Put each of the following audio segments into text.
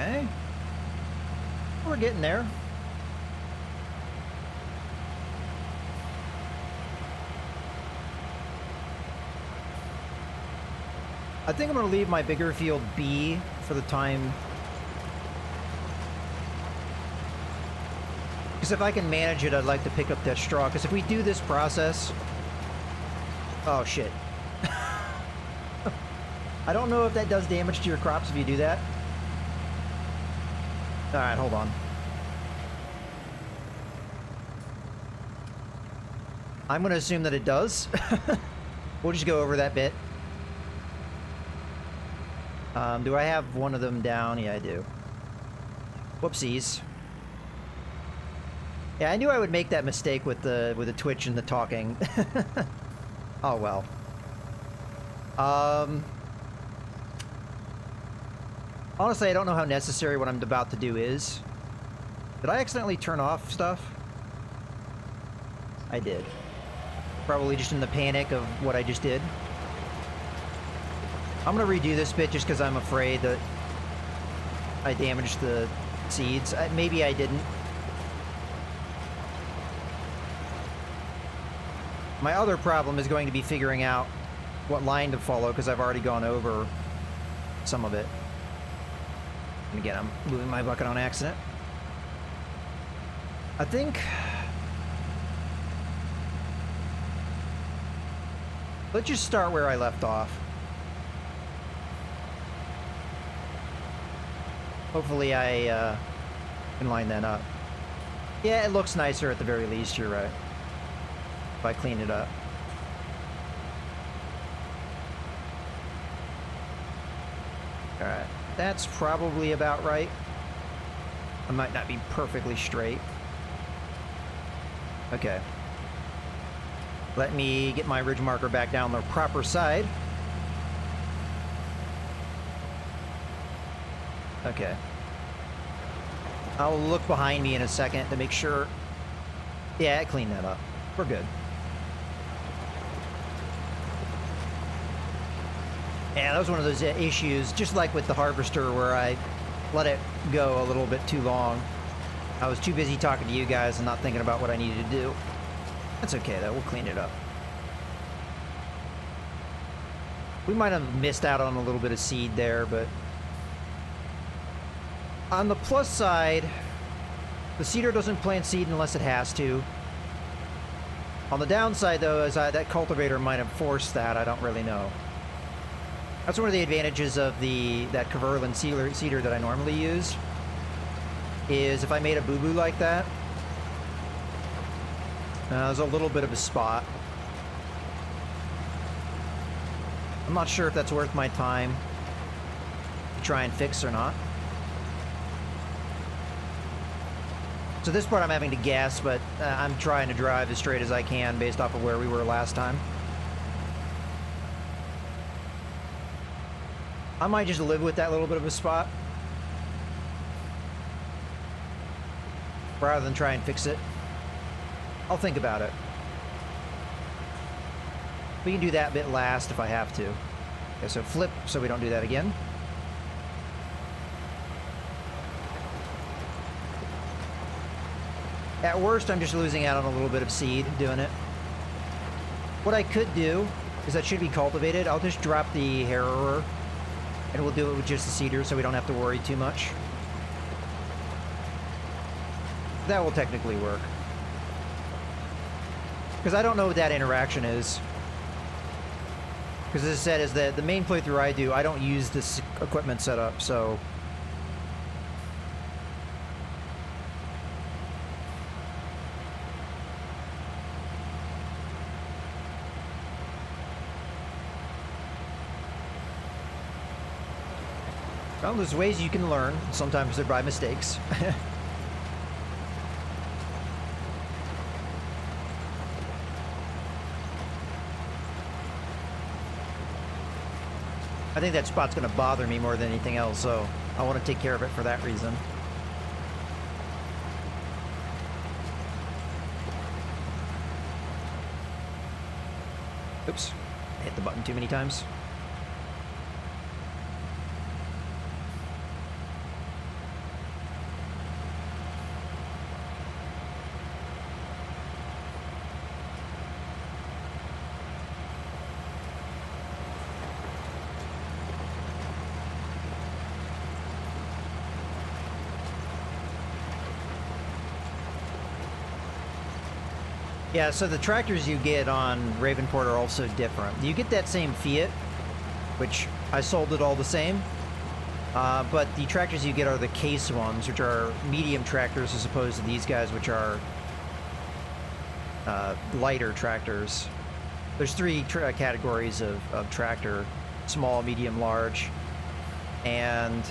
Okay. We're getting there. I think I'm going to leave my bigger field be for the time. Because if I can manage it, I'd like to pick up that straw. Because if we do this process... Oh, shit. I don't know if that does damage to your crops if you do that. Alright, hold on. I'm going to assume that it does. We'll just go over that bit. Do I have one of them down? Yeah, I do. Whoopsies. Yeah, I knew I would make that mistake with the Twitch and the talking. Oh well. Honestly, I don't know how necessary what I'm about to do is. Did I accidentally turn off stuff? I did. Probably just in the panic of what I just did. I'm gonna redo this bit just because I'm afraid that I damaged the seeds. Maybe I didn't. My other problem is going to be figuring out what line to follow because I've already gone over some of it. And again, I'm moving my bucket on accident. I think... Let's just start where I left off. Hopefully I can line that up. Yeah, it looks nicer at the very least, you're right. If I clean it up. Alright, that's probably about right. I might not be perfectly straight. Okay. Let me get my ridge marker back down the proper side. Okay. I'll look behind me in a second to make sure. Yeah, I cleaned that up. We're good. Yeah, that was one of those issues, just like with the harvester, where I let it go a little bit too long. I was too busy talking to you guys and not thinking about what I needed to do. That's okay, though. We'll clean it up. We might have missed out on a little bit of seed there, but... On the plus side, the seeder doesn't plant seed unless it has to. On the downside, though, is that cultivator might have forced that. I don't really know. That's one of the advantages of that Kverlin seeder that I normally use. Is if I made a boo-boo like that, there's a little bit of a spot. I'm not sure if that's worth my time to try and fix or not. So this part I'm having to guess, but I'm trying to drive as straight as I can based off of where we were last time. I might just live with that little bit of a spot rather than try and fix it. I'll think about it. We can do that bit last if I have to. Okay, so flip so we don't do that again. At worst, I'm just losing out on a little bit of seed doing it. What I could do is that should be cultivated. I'll just drop the harrower and we'll do it with just the seeder so we don't have to worry too much. That will technically work. Because I don't know what that interaction is. Because as I said, is that the main playthrough I do, I don't use this equipment setup, so... Well, there's ways you can learn. Sometimes they're by mistakes. I think that spot's going to bother me more than anything else, so I want to take care of it for that reason. Oops. I hit the button too many times. Yeah, so the tractors you get on Ravenport are also different. You get that same Fiat, which I sold it all the same, but the tractors you get are the case ones, which are medium tractors as opposed to these guys, which are lighter tractors. There's three categories of tractor: small, medium, large, and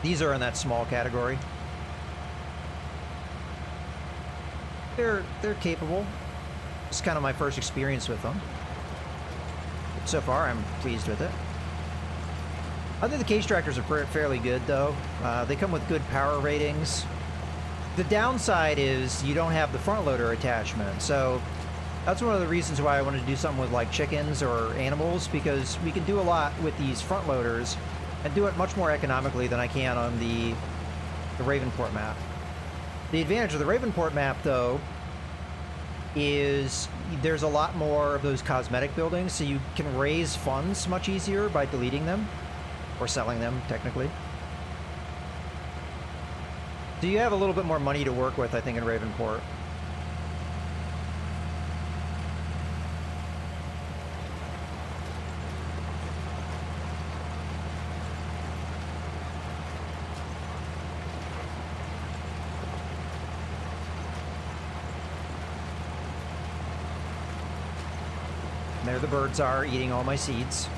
these are in that small category. They're capable. It's kind of my first experience with them. So far, I'm pleased with it. I think the case tractors are fairly good, though. They come with good power ratings. The downside is you don't have the front loader attachment, so that's one of the reasons why I wanted to do something with like chickens or animals, because we can do a lot with these front loaders and do it much more economically than I can on the Ravenport map. The advantage of the Ravenport map, though, is there's a lot more of those cosmetic buildings, so you can raise funds much easier by deleting them, or selling them, technically. So you have a little bit more money to work with, I think, in Ravenport. There the birds are, eating all my seeds.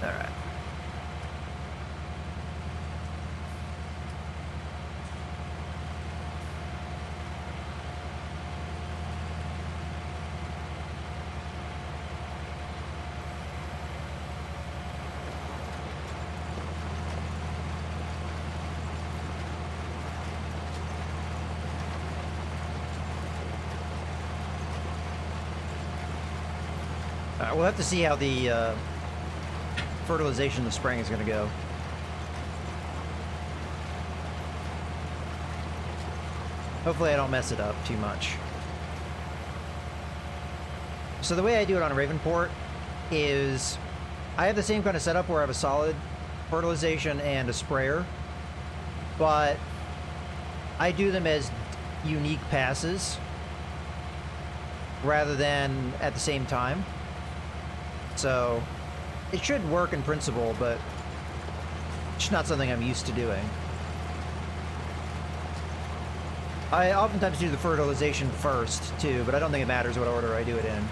All right. We'll have to see how the fertilization in the spring is going to go. Hopefully I don't mess it up too much. So the way I do it on Ravenport is I have the same kind of setup where I have a solid fertilization and a sprayer, but I do them as unique passes rather than at the same time. So it should work in principle, but it's not something I'm used to doing. I oftentimes do the fertilization first too, but I don't think it matters what order I do it in.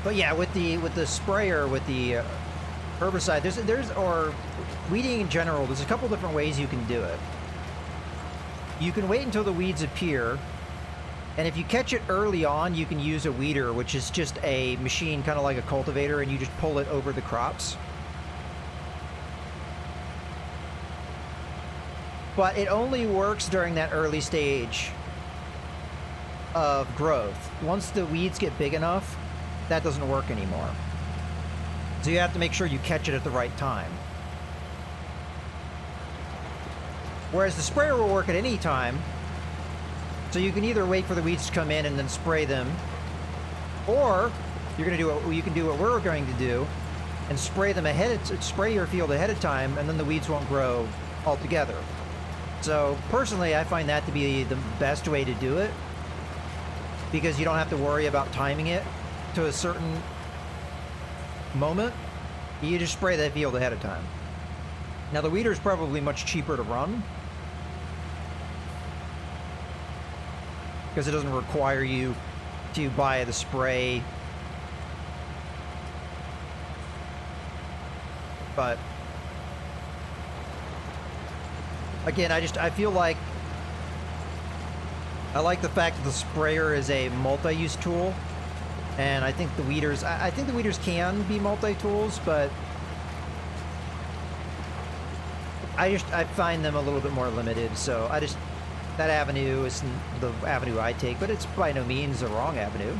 But yeah, with the sprayer, with the herbicide, there's or weeding in general, there's a couple different ways you can do it. You can wait until the weeds appear, and if you catch it early on, you can use a weeder, which is just a machine kind of like a cultivator, and you just pull it over the crops. But it only works during that early stage of growth. Once the weeds get big enough, that doesn't work anymore. So you have to make sure you catch it at the right time. Whereas the sprayer will work at any time. So you can either wait for the weeds to come in and then spray them, or you can do what we're going to do and spray them spray your field ahead of time, and then the weeds won't grow altogether. So personally, I find that to be the best way to do it, because you don't have to worry about timing it to a certain moment. You just spray that field ahead of time. Now the weeder is probably much cheaper to run, because it doesn't require you to buy the spray. But again, I feel like I like the fact that the sprayer is a multi-use tool, and I think the weeders can be multi-tools, but I find them a little bit more limited. So that avenue isn't the avenue I take, but it's by no means the wrong avenue.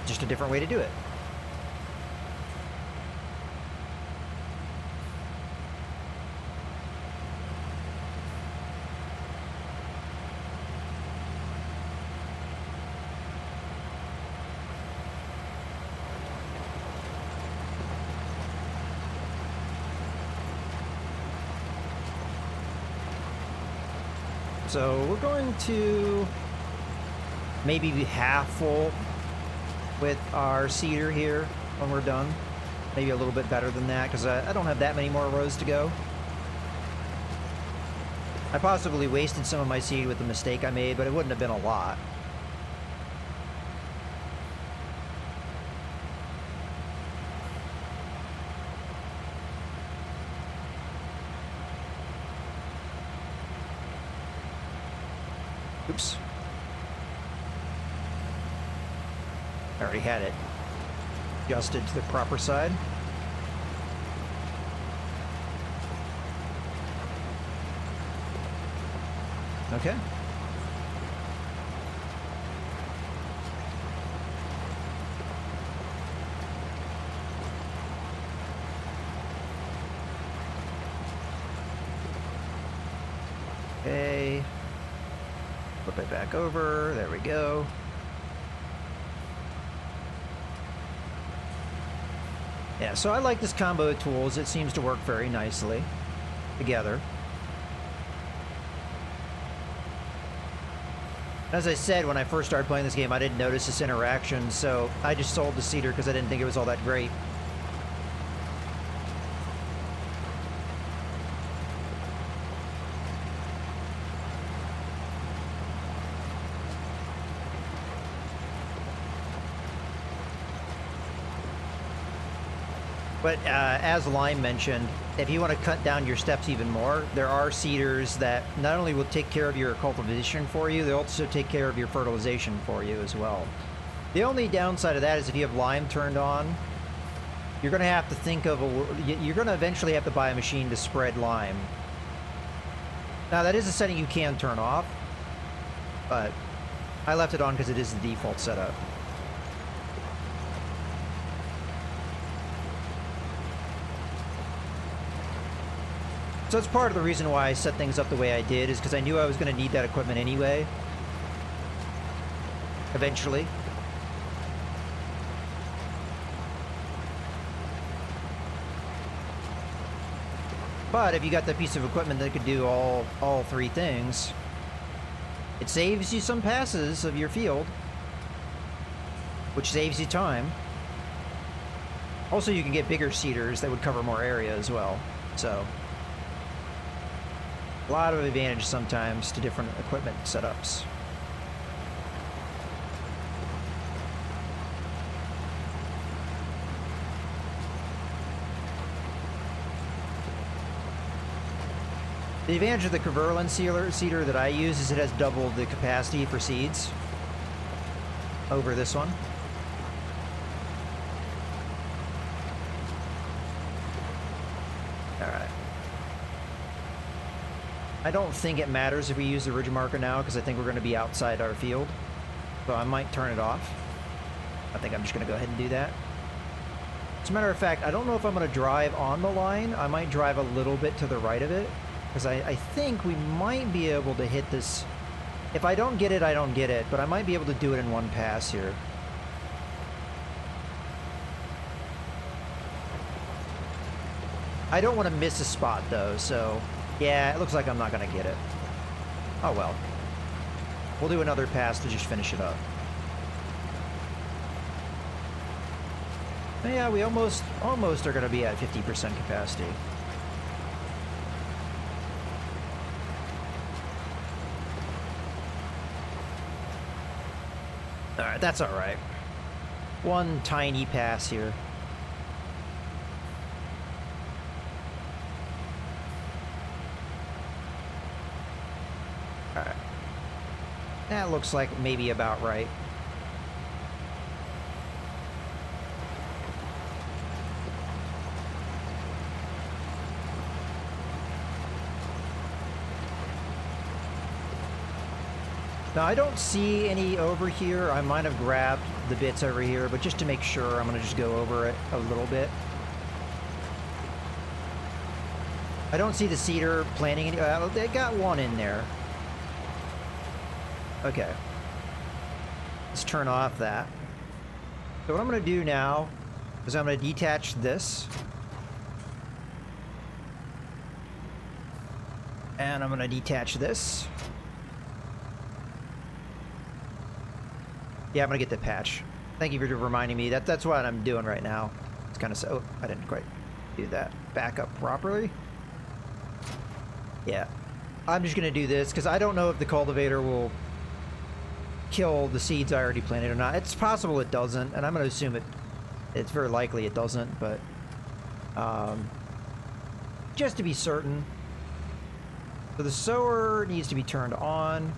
Just a different way to do it. So we're going to maybe be half full with our cedar here when we're done. Maybe a little bit better than that, because I don't have that many more rows to go. I possibly wasted some of my seed with the mistake I made, but it wouldn't have been a lot. Oops. I already had it adjusted to the proper side. Okay. Okay. Flip it back over. There we go. Yeah, so I like this combo of tools. It seems to work very nicely together. As I said, when I first started playing this game, I didn't notice this interaction, so I just sold the cedar because I didn't think it was all that great. But as Lime mentioned, if you want to cut down your steps even more, there are cedars that not only will take care of your cultivation for you, they also take care of your fertilization for you as well. The only downside of that is if you have Lime turned on, you're going to have to think of you're going to eventually have to buy a machine to spread Lime. Now that is a setting you can turn off, but I left it on because it is the default setup. So that's part of the reason why I set things up the way I did, is because I knew I was going to need that equipment anyway. Eventually. But if you got that piece of equipment that could do all three things, it saves you some passes of your field, which saves you time. Also, you can get bigger cedars that would cover more area as well. So a lot of advantage sometimes to different equipment setups. The advantage of the Kverlin cedar that I use is it has double the capacity for seeds over this one. I don't think it matters if we use the ridge marker now, because I think we're going to be outside our field. So I might turn it off. I think I'm just going to go ahead and do that. As a matter of fact, I don't know if I'm going to drive on the line. I might drive a little bit to the right of it, because I think we might be able to hit this. If I don't get it, I don't get it, but I might be able to do it in one pass here. I don't want to miss a spot, though, so yeah, it looks like I'm not going to get it. Oh well. We'll do another pass to just finish it up. Yeah, we almost are going to be at 50% capacity. Alright, that's alright. One tiny pass here. Alright. That looks like maybe about right. Now, I don't see any over here. I might have grabbed the bits over here, but just to make sure, I'm going to just go over it a little bit. I don't see the cedar planting any... they got one in there. Okay. Let's turn off that. So what I'm going to do now is I'm going to detach this. And I'm going to detach this. Yeah, I'm gonna get the patch. Thank you for reminding me. That's what I'm doing right now. It's kind of so. Oh, I didn't quite do that. Back up properly. Yeah. I'm just gonna do this because I don't know if the cultivator will kill the seeds I already planted or not. It's possible it doesn't, and I'm gonna assume it's very likely it doesn't, but just to be certain. So the sower needs to be turned on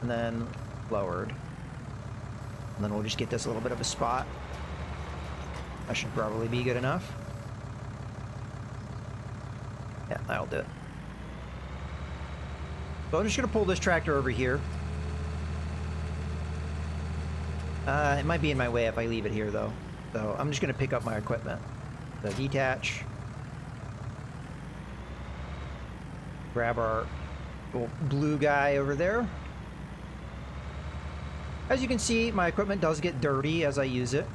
and then lowered. And then we'll just get this a little bit of a spot. That should probably be good enough. Yeah, that'll do it. So I'm just going to pull this tractor over here. It might be in my way if I leave it here, though. So I'm just going to pick up my equipment. So detach. Grab our little blue guy over there. As you can see, my equipment does get dirty as I use it.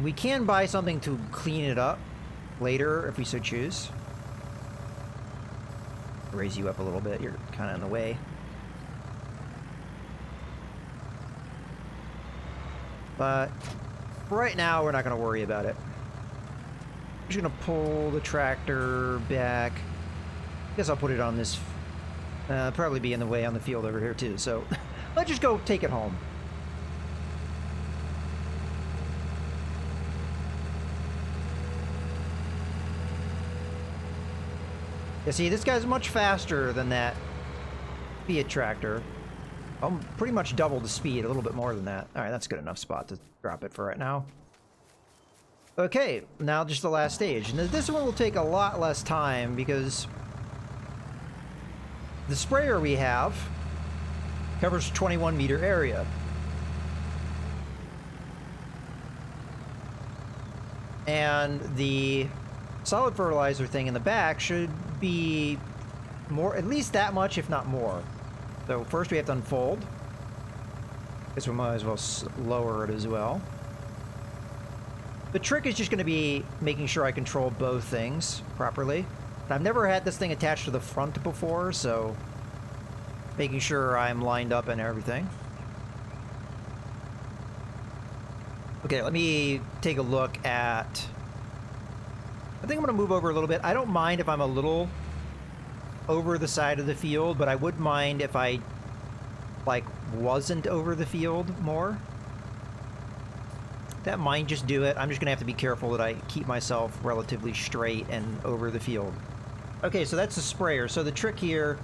We can buy something to clean it up later if we so choose. Raise you up a little bit, you're kind of in the way. But right now, we're not going to worry about it. I'm just going to pull the tractor back. I guess I'll put it on this. Probably be in the way on the field over here too. So let's just go take it home. You see, this guy's much faster than that Fiat tractor. I'm pretty much double the speed, a little bit more than that. All right, that's a good enough spot to drop it for right now. Okay, now just the last stage. And this one will take a lot less time because the sprayer we have covers 21-meter area. And the solid fertilizer thing in the back should be more, at least that much, if not more. So first we have to unfold. Guess we might as well lower it as well. The trick is just going to be making sure I control both things properly. I've never had this thing attached to the front before, so making sure I'm lined up and everything. Okay, let me take a look at... I think I'm going to move over a little bit. I don't mind if I'm a little over the side of the field, but I would mind if I, like, wasn't over the field more. That might just do it. I'm just going to have to be careful that I keep myself relatively straight and over the field. Okay, so that's the sprayer. So the trick here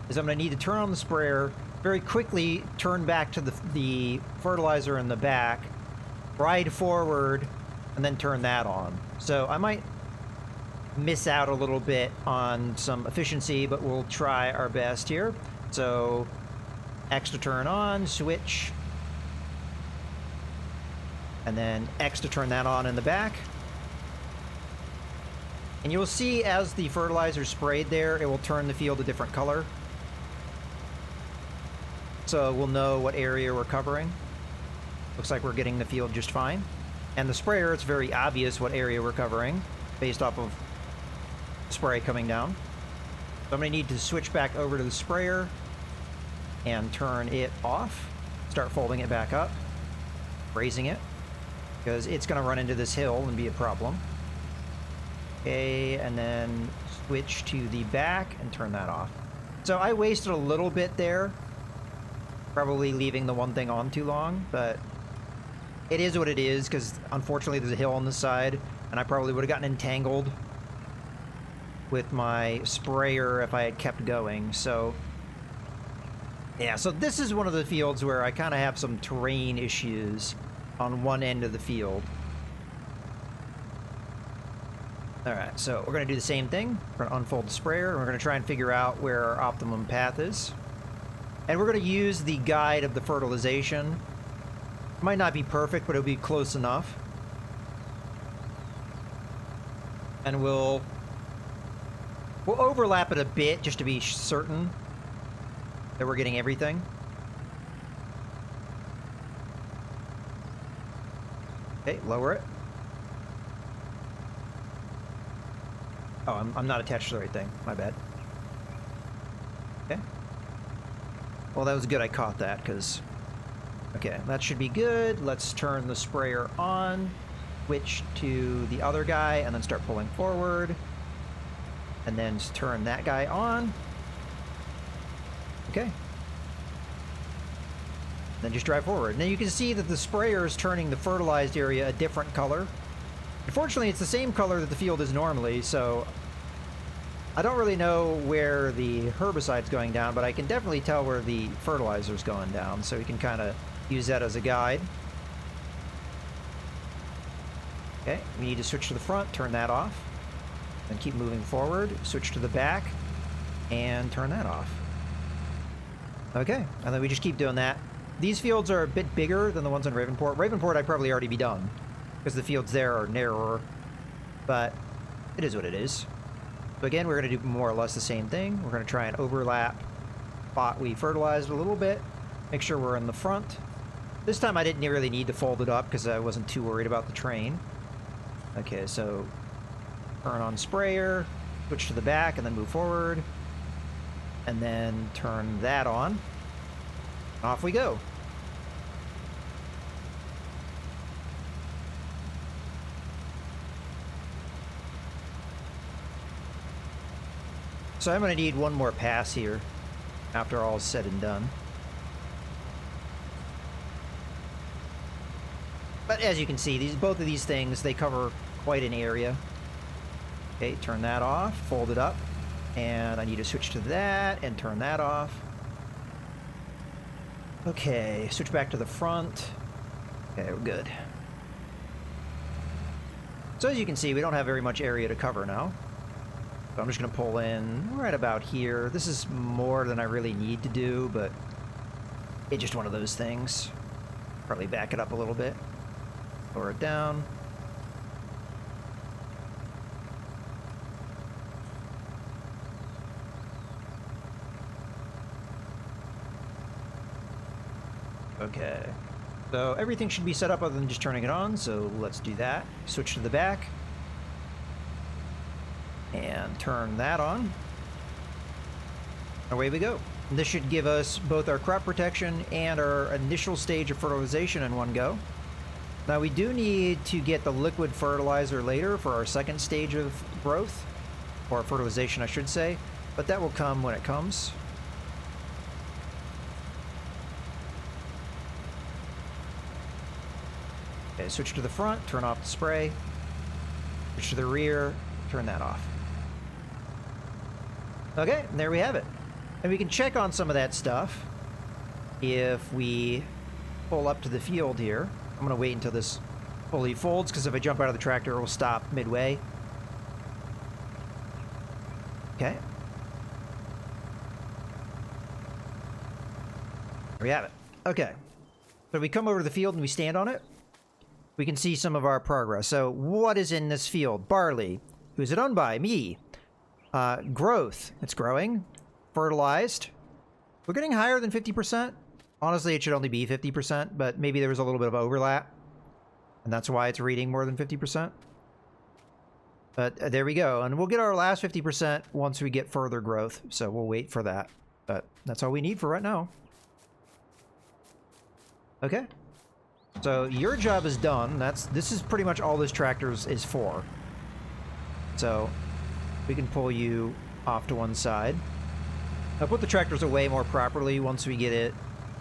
is I'm going to need to turn on the sprayer, very quickly turn back to the fertilizer in the back, ride forward, and then turn that on. So I might miss out a little bit on some efficiency, but we'll try our best here. So X to turn on, switch, and then X to turn that on in the back. And you'll see as the fertilizer sprayed there, it will turn the field a different color. So we'll know what area we're covering. Looks like we're getting the field just fine. And the sprayer, it's very obvious what area we're covering based off of spray coming down. So I'm going to need to switch back over to the sprayer and turn it off. Start folding it back up, raising it, because it's going to run into this hill and be a problem. Okay, and then switch to the back and turn that off. So I wasted a little bit there, probably leaving the one thing on too long, but it is what it is, because unfortunately there's a hill on the side, and I probably would have gotten entangled with my sprayer if I had kept going. So yeah, so this is one of the fields where I kind of have some terrain issues on one end of the field. Alright, so we're going to do the same thing. We're going to unfold the sprayer, and we're going to try and figure out where our optimum path is. And we're going to use the guide of the fertilization. It might not be perfect, but it'll be close enough. And we'll overlap it a bit just to be certain that we're getting everything. Okay, lower it. Oh, I'm not attached to the right thing. My bad. Okay. Well, that was good I caught that, because... Okay, that should be good. Let's turn the sprayer on. Switch to the other guy, and then start pulling forward. And then turn that guy on. Okay. Then just drive forward. Now you can see that the sprayer is turning the fertilized area a different color. Unfortunately, it's the same color that the field is normally, so I don't really know where the herbicide's going down, but I can definitely tell where the fertilizer's going down, so we can kind of use that as a guide. Okay, we need to switch to the front, turn that off, and keep moving forward, switch to the back, and turn that off. Okay, and then we just keep doing that. These fields are a bit bigger than the ones on Ravenport. Ravenport I'd probably already be done, because the fields there are narrower, but it is what it is. So again, we're going to do more or less the same thing. We're going to try and overlap spot we fertilized a little bit, make sure we're in the front. This time I didn't really need to fold it up because I wasn't too worried about the train. Okay, so turn on sprayer, switch to the back, and then move forward. And then turn that on. Off we go. So I'm going to need one more pass here after all is said and done. But as you can see, both of these things, they cover quite an area. Okay, turn that off, fold it up, and I need to switch to that and turn that off. Okay, switch back to the front. Okay, we're good. So as you can see, we don't have very much area to cover now. So I'm just going to pull in right about here. This is more than I really need to do, but it's just one of those things. Probably back it up a little bit. Lower it down. Okay. So everything should be set up other than just turning it on, so let's do that. Switch to the back. And turn that on. Away we go. And this should give us both our crop protection and our initial stage of fertilization in one go. Now we do need to get the liquid fertilizer later for our second stage of growth, or fertilization I should say, but that will come when it comes. Okay, switch to the front, turn off the spray. Switch to the rear, turn that off. Okay, and there we have it. And we can check on some of that stuff if we pull up to the field here. I'm going to wait until this fully folds, because if I jump out of the tractor, it will stop midway. Okay. There we have it. Okay. So we come over to the field and we stand on it. We can see some of our progress. So what is in this field? Barley. Who's it owned by? Me. Growth. It's growing. Fertilized. We're getting higher than 50%. Honestly, it should only be 50%, but maybe there was a little bit of overlap, and that's why it's reading more than 50%. But there we go, and we'll get our last 50% once we get further growth, so we'll wait for that. But that's all we need for right now. Okay. So your job is done. This is pretty much all this tractor is for. So we can pull you off to one side. I'll put the tractors away more properly once we get it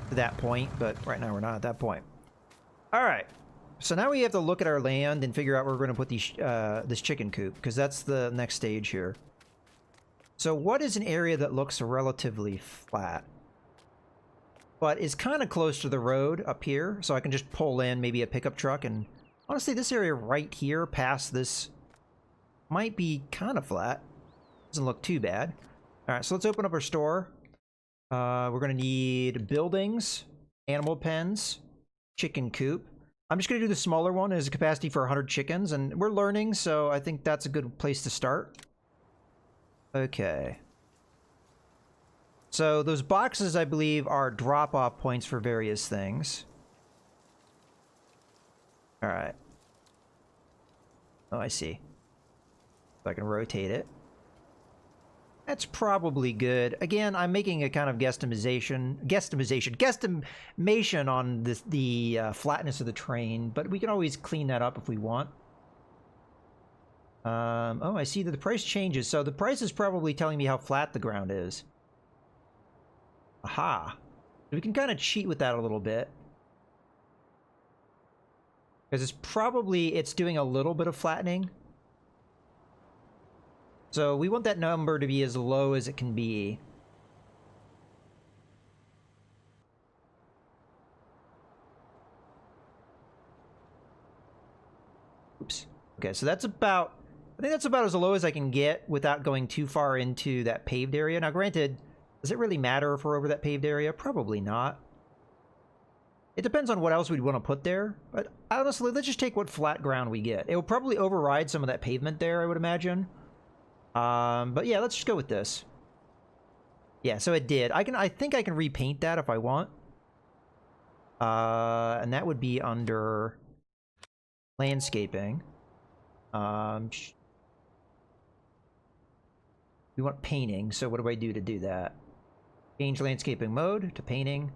to that point, but right now we're not at that point. All right. So now we have to look at our land and figure out where we're going to put these, this chicken coop, because that's the next stage here. So what is an area that looks relatively flat, but is kind of close to the road up here, so I can just pull in maybe a pickup truck? And honestly, this area right here past this might be kind of flat. Doesn't look too bad. All right, so let's open up our store. We're going to need buildings, animal pens, chicken coop. I'm just going to do the smaller one. It has a capacity for 100 chickens, and we're learning, so I think that's a good place to start. Okay. So those boxes, I believe, are drop-off points for various things. All right. Oh, I see. So I can rotate it. That's probably good. Again, I'm making a kind of guesstimation on the flatness of the train, but we can always clean that up if we want. Oh, I see that the price changes. So the price is probably telling me how flat the ground is. Aha. We can kind of cheat with that a little bit. Because it's doing a little bit of flattening. So we want that number to be as low as it can be. Oops. Okay, so that's about... I think that's about as low as I can get without going too far into that paved area. Now, granted, does it really matter if we're over that paved area? Probably not. It depends on what else we'd want to put there. But honestly, let's just take what flat ground we get. It will probably override some of that pavement there, I would imagine. But yeah, let's just go with this. Yeah, so it did. I think I can repaint that if I want. And that would be under landscaping. We want painting, so what do I do to do that? Change landscaping mode to painting.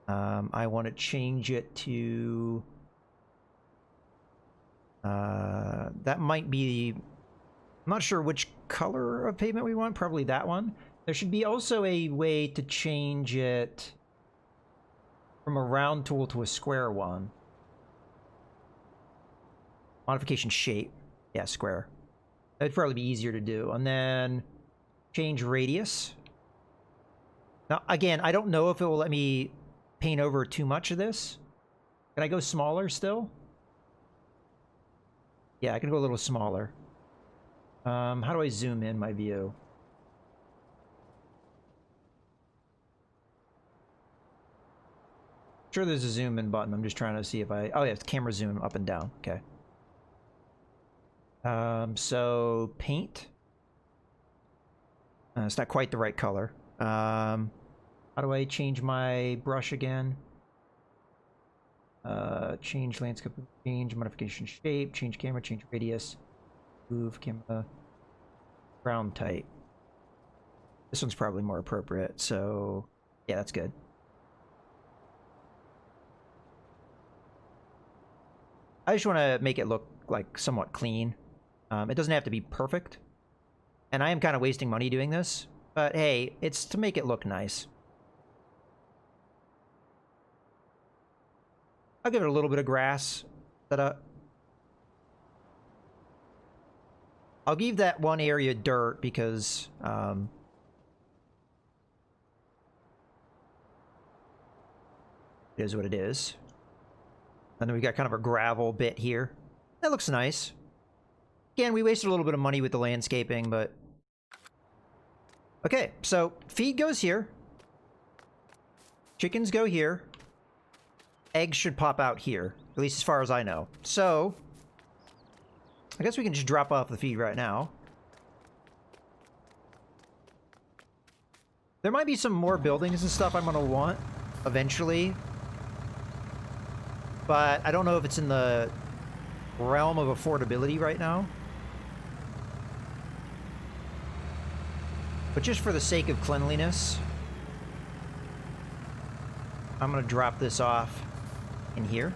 I want to change it to... that might be... I'm not sure which color of pavement we want. Probably that one. There should be also a way to change it from a round tool to a square one. Modification shape. Yeah, square. That'd probably be easier to do. And then change radius. Now, again, I don't know if it will let me paint over too much of this. Can I go smaller still? Yeah, I can go a little smaller. How do I zoom in my view? Sure, there's a zoom in button. I'm just trying to see if I... Oh, yeah, it's camera zoom up and down. Okay. So paint. It's not quite the right color. How do I change my brush again? Change landscape, change modification shape, change camera, change radius, move camera, ground type. This one's probably more appropriate, so yeah, that's good. I just want to make it look like somewhat clean. It doesn't have to be perfect. And I am kind of wasting money doing this, but hey, it's to make it look nice. I'll give it a little bit of grass setup. I'll give that one area dirt because it is what it is. And then we got kind of a gravel bit here. That looks nice. Again, we wasted a little bit of money with the landscaping, but... Okay, so feed goes here. Chickens go here. Eggs should pop out here, at least as far as I know. So, I guess we can just drop off the feed right now. There might be some more buildings and stuff I'm going to want eventually. But I don't know if it's in the realm of affordability right now. But just for the sake of cleanliness, I'm going to drop this off in here.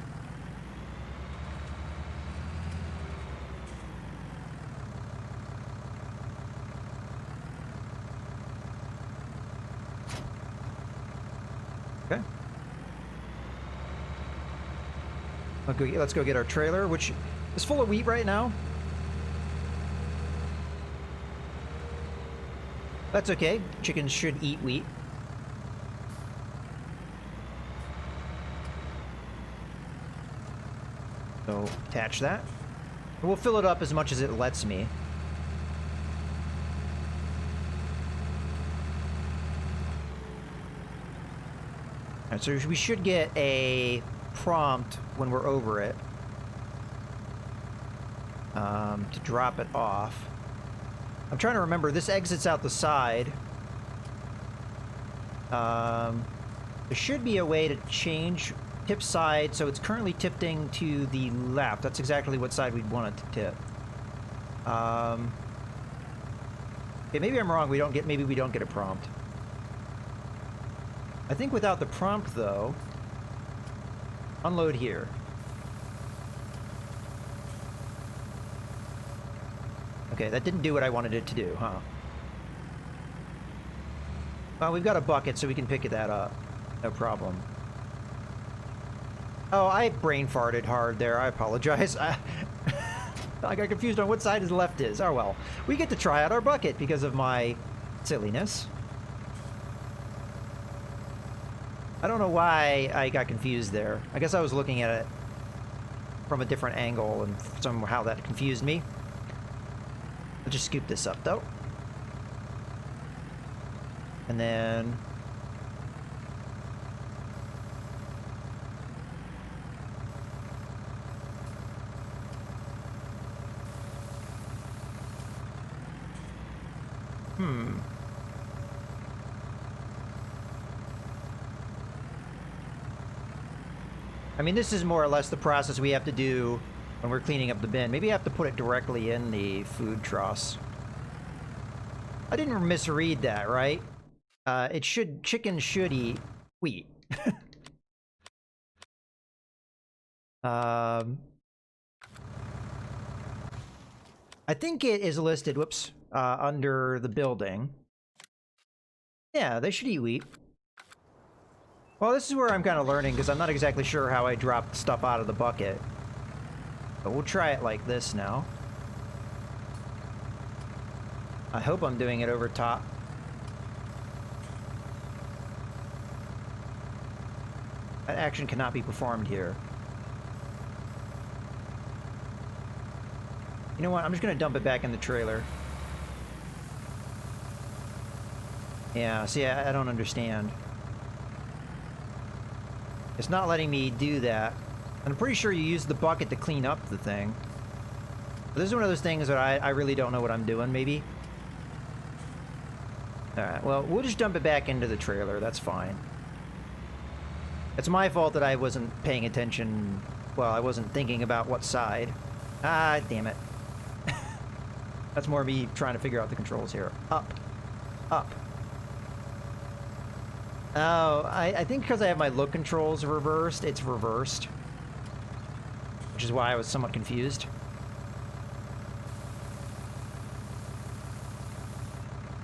Okay. Let's go get our trailer, which is full of wheat right now. That's okay. Chickens should eat wheat. So, attach that. And we'll fill it up as much as it lets me. Alright, so we should get a prompt when we're over it. To drop it off. I'm trying to remember, this exits out the side. There should be a way to change tip side, so it's currently tipping to the left. That's exactly what side we'd want it to tip. Okay, maybe I'm wrong. Maybe we don't get a prompt. I think without the prompt, though, unload here. Okay, that didn't do what I wanted it to do, huh? Well, we've got a bucket, so we can pick that up. No problem. Oh, I brain farted hard there. I apologize. I got confused on what side his left is. Oh, well. We get to try out our bucket because of my silliness. I don't know why I got confused there. I guess I was looking at it from a different angle, and somehow that confused me. I'll just scoop this up, though. And then... I mean, this is more or less the process we have to do when we're cleaning up the bin. Maybe I have to put it directly in the food troughs. I didn't misread that, right? Chicken should eat wheat. I think it is listed, whoops, under the building. Yeah, they should eat wheat. Well, this is where I'm kind of learning, because I'm not exactly sure how I dropped stuff out of the bucket. But we'll try it like this now. I hope I'm doing it over top. That action cannot be performed here. You know what? I'm just going to dump it back in the trailer. Yeah, see, I don't understand. It's not letting me do that. I'm pretty sure you use the bucket to clean up the thing. But this is one of those things that I really don't know what I'm doing, maybe. Alright, well, we'll just dump it back into the trailer. That's fine. It's my fault that I wasn't paying attention. Well, I wasn't thinking about what side. Ah, damn it. That's more me trying to figure out the controls here. Up. Up. Oh, I think because I have my look controls reversed, it's reversed. Which is why I was somewhat confused.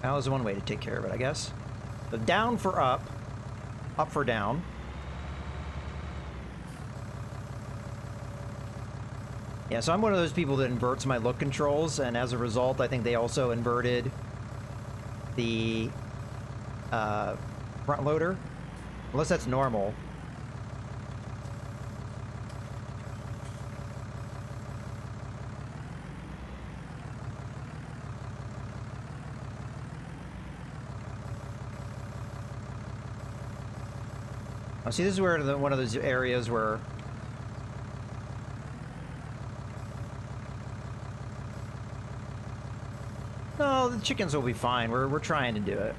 That was one way to take care of it, I guess. So down for up for down. Yeah, so I'm one of those people that inverts my look controls, and as a result, I think they also inverted the front loader. Unless that's normal. Oh, see, this is where one of those areas where... No, the chickens will be fine. We're trying to do it.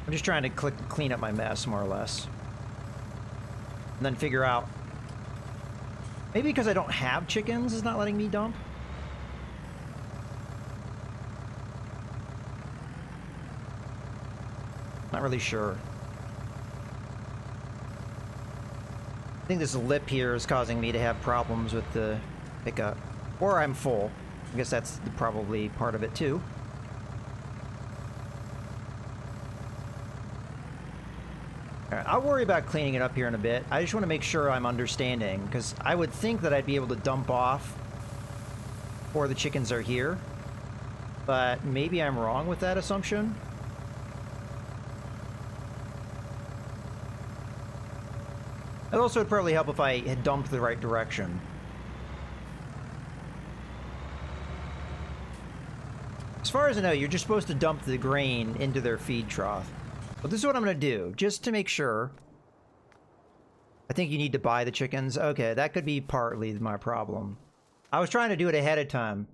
I'm just trying to clean up my mess, more or less. And then figure out... Maybe because I don't have chickens, it's not letting me dump? Not really sure. I think this lip here is causing me to have problems with the pickup. Or I'm full. I guess that's probably part of it, too. Alright, I'll worry about cleaning it up here in a bit. I just want to make sure I'm understanding, because I would think that I'd be able to dump off before the chickens are here. But maybe I'm wrong with that assumption. It also would probably help if I had dumped the right direction. As far as I know, you're just supposed to dump the grain into their feed trough. But this is what I'm going to do, just to make sure. I think you need to buy the chickens. Okay, that could be partly my problem. I was trying to do it ahead of time.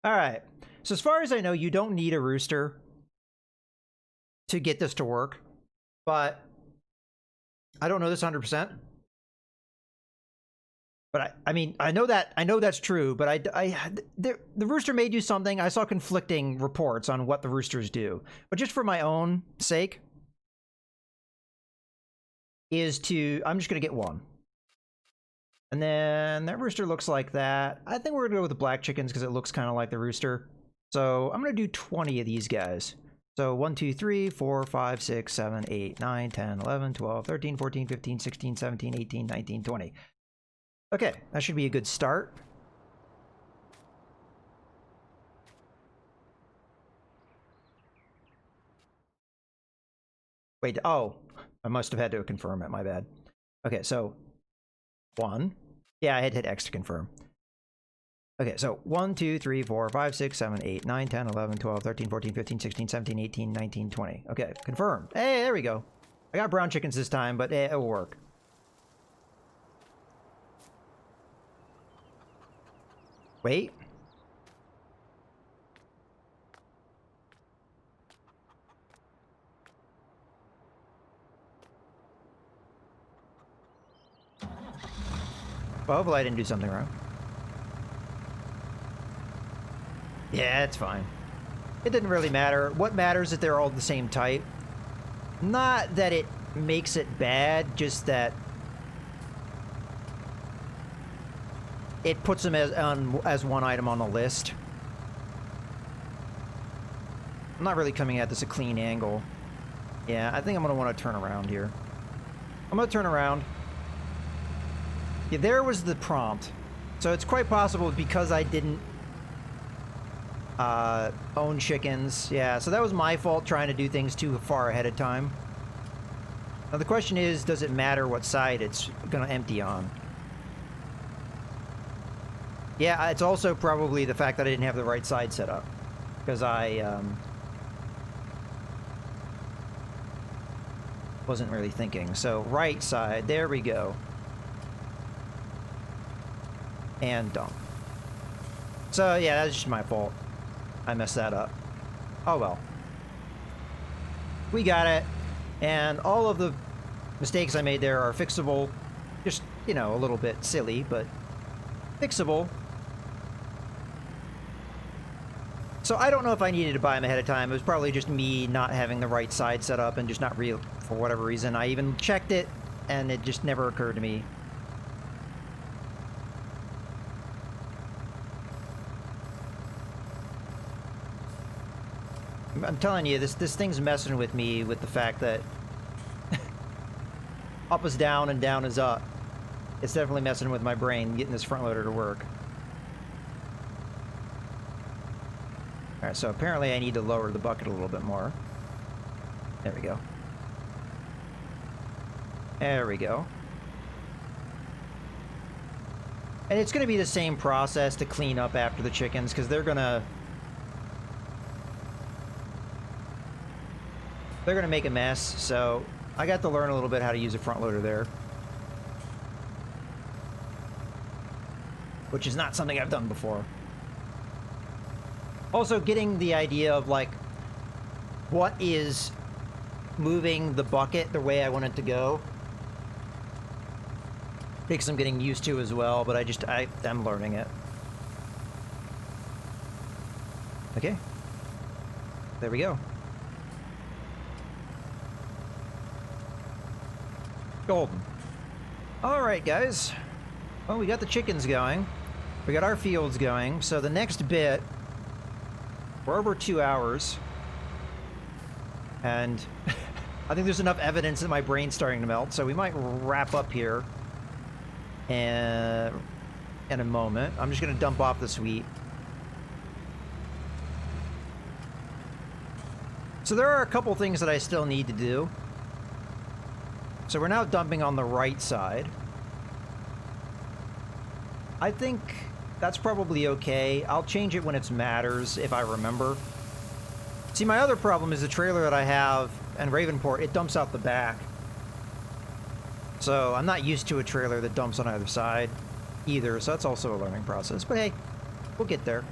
Alright, so as far as I know, you don't need a rooster to get this to work. But I don't know this 100%. But I mean, I know that's true, but the rooster may do something. I saw conflicting reports on what the roosters do. But just for my own sake, I'm just going to get one. And then that rooster looks like that. I think we're going to go with the black chickens because it looks kind of like the rooster. So I'm going to do 20 of these guys. So 1, 2, 3, 4, 5, 6, 7, 8, 9, 10, 11, 12, 13, 14, 15, 16, 17, 18, 19, 20. Okay, that should be a good start. Wait, oh, I must have had to confirm it, my bad. Okay, so 1. Yeah, I had hit X to confirm. Okay, so 1, 2, 3, 4, 5, 6, 7, 8, 9, 10, 11, 12, 13, 14, 15, 16, 17, 18, 19, 20. Okay, confirmed. Hey, there we go. I got brown chickens this time, but it will work. Wait. Well, hopefully I didn't do something wrong. Yeah, it's fine. It didn't really matter. What matters is that they're all the same type. Not that it makes it bad, just that it puts them as one item on the list. I'm not really coming at this a clean angle. Yeah, I think I'm going to want to turn around here. I'm going to turn around. Yeah, there was the prompt. So it's quite possible because I didn't own chickens. Yeah, so that was my fault trying to do things too far ahead of time. Now the question is, does it matter what side it's going to empty on? Yeah, it's also probably the fact that I didn't have the right side set up. Because I wasn't really thinking. So right side, there we go. And dump. So yeah, that's just my fault. I messed that up. Oh well. We got it. And all of the mistakes I made there are fixable. Just, you know, a little bit silly, but fixable. So I don't know if I needed to buy them ahead of time. It was probably just me not having the right side set up and just not real for whatever reason. I even checked it and it just never occurred to me. I'm telling you, this thing's messing with me with the fact that up is down and down is up. It's definitely messing with my brain, getting this front loader to work. Alright, so apparently I need to lower the bucket a little bit more. There we go. There we go. And it's going to be the same process to clean up after the chickens, because they're going to make a mess, so I got to learn a little bit how to use a front loader there. Which is not something I've done before. Also, getting the idea of, like, what is moving the bucket the way I want it to go takes some getting used to as well, but I'm learning it. Okay. There we go. Golden. Alright, guys. Well, we got the chickens going. We got our fields going. So the next bit, we're over 2 hours. And I think there's enough evidence that my brain's starting to melt, so we might wrap up here in a moment. I'm just going to dump off this wheat. So there are a couple things that I still need to do. So we're now dumping on the right side. I think that's probably okay. I'll change it when it matters, if I remember. See, my other problem is the trailer that I have in Ravenport, it dumps out the back. So I'm not used to a trailer that dumps on either side either, so that's also a learning process. But hey, we'll get there.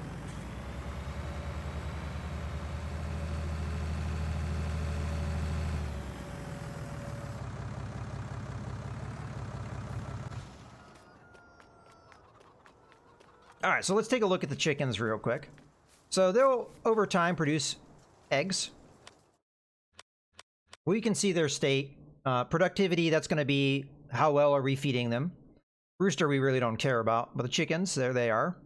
All right, so let's take a look at the chickens real quick. So they'll, over time, produce eggs. We can see their state. Productivity, that's going to be how well are we feeding them. Rooster, we really don't care about, but the chickens, there they are.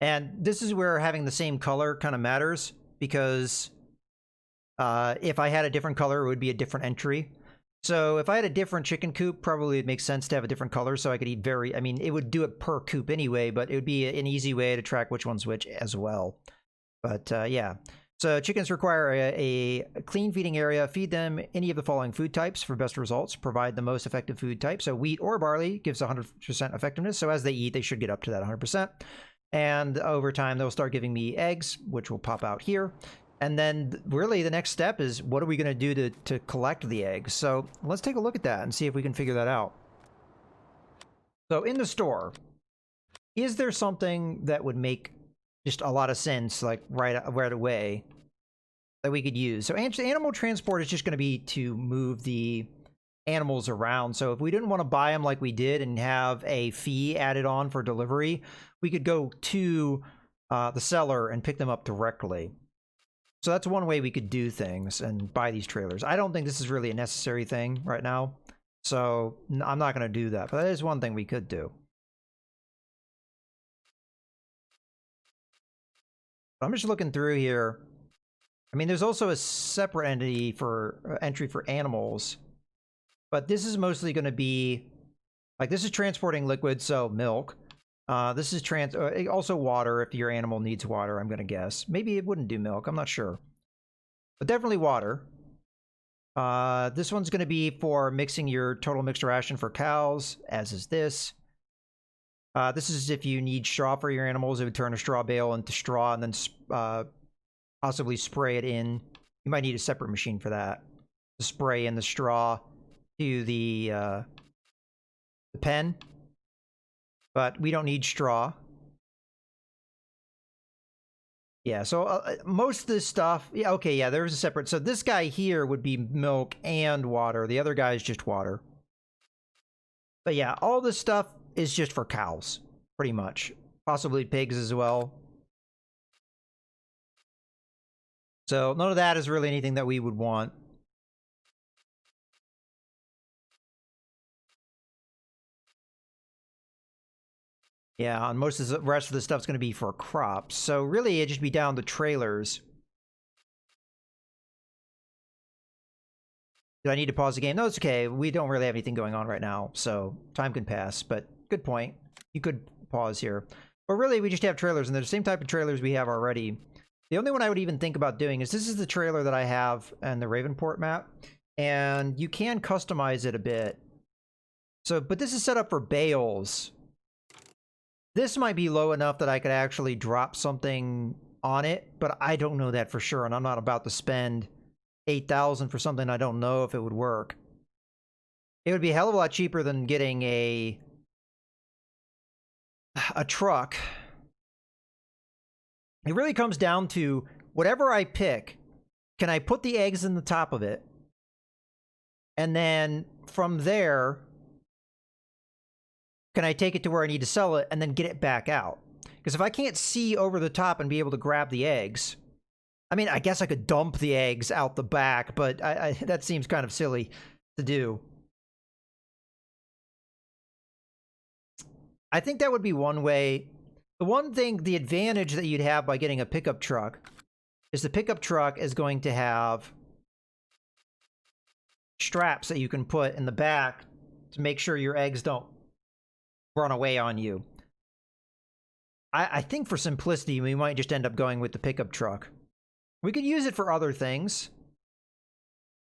And this is where having the same color kind of matters, because if I had a different color, it would be a different entry. So if I had a different chicken coop, probably it makes sense to have a different color so I could eat I mean, it would do it per coop anyway, but it would be an easy way to track which one's which as well. But yeah. So chickens require a clean feeding area. Feed them any of the following food types for best results. Provide the most effective food type. So wheat or barley gives 100% effectiveness. So as they eat, they should get up to that 100%. And over time, they'll start giving me eggs, which will pop out here. And then really the next step is what are we going to do to collect the eggs? So let's take a look at that and see if we can figure that out. So in the store, is there something that would make just a lot of sense, like right away, that we could use? So animal transport is just going to be to move the animals around. So if we didn't want to buy them like we did and have a fee added on for delivery, we could go to the seller and pick them up directly. So that's one way we could do things and buy these trailers. I don't think this is really a necessary thing right now, so I'm not going to do that. But that is one thing we could do. I'm just looking through here. I mean, there's also a separate entry for animals, but this is mostly going to be like, this is transporting liquids, so milk. This is also water if your animal needs water, I'm going to guess. Maybe it wouldn't do milk, I'm not sure. But definitely water. This one's going to be for mixing your total mixed ration for cows, as is this. This is if you need straw for your animals. It would turn a straw bale into straw and then possibly spray it in. You might need a separate machine for that. To spray in the straw to the pen. But we don't need straw. Yeah, so most of this stuff... Yeah, okay, yeah, there's a separate... So this guy here would be milk and water. The other guy is just water. But yeah, all this stuff is just for cows, pretty much. Possibly pigs as well. So none of that is really anything that we would want. Yeah, and most of the rest of the stuff's going to be for crops. So really, it'd just be down to trailers. Do I need to pause the game? No, it's okay. We don't really have anything going on right now, so time can pass. But good point. You could pause here. But really, we just have trailers, and they're the same type of trailers we have already. The only one I would even think about doing is this is the trailer that I have in the Ravenport map, and you can customize it a bit. So, but this is set up for bales. This might be low enough that I could actually drop something on it, but I don't know that for sure, and I'm not about to spend 8,000 for something I don't know if it would work. It would be a hell of a lot cheaper than getting a truck. It really comes down to whatever I pick, can I put the eggs in the top of it? And then from there, can I take it to where I need to sell it and then get it back out? Because if I can't see over the top and be able to grab the eggs, I mean, I guess I could dump the eggs out the back, but that seems kind of silly to do. I think that would be one way. The one thing, the advantage that you'd have by getting a pickup truck is the pickup truck is going to have straps that you can put in the back to make sure your eggs don't run away on you. I think for simplicity, we might just end up going with the pickup truck. We could use it for other things.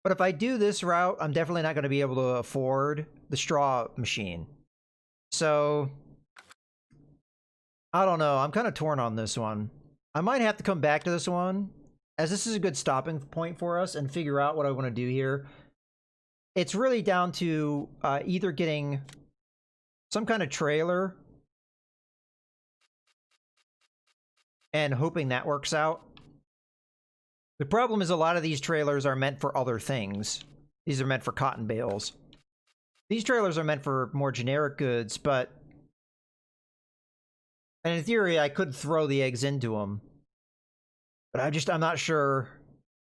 But if I do this route, I'm definitely not going to be able to afford the straw machine. So I don't know. I'm kind of torn on this one. I might have to come back to this one, as this is a good stopping point for us, and figure out what I want to do here. It's really down to either getting some kind of trailer and hoping that works out. The problem is a lot of these trailers are meant for other things. These are meant for cotton bales. These trailers are meant for more generic goods, but And in theory, I could throw the eggs into them. But I'm not sure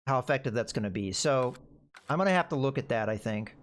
how effective that's going to be. So I'm going to have to look at that, I think.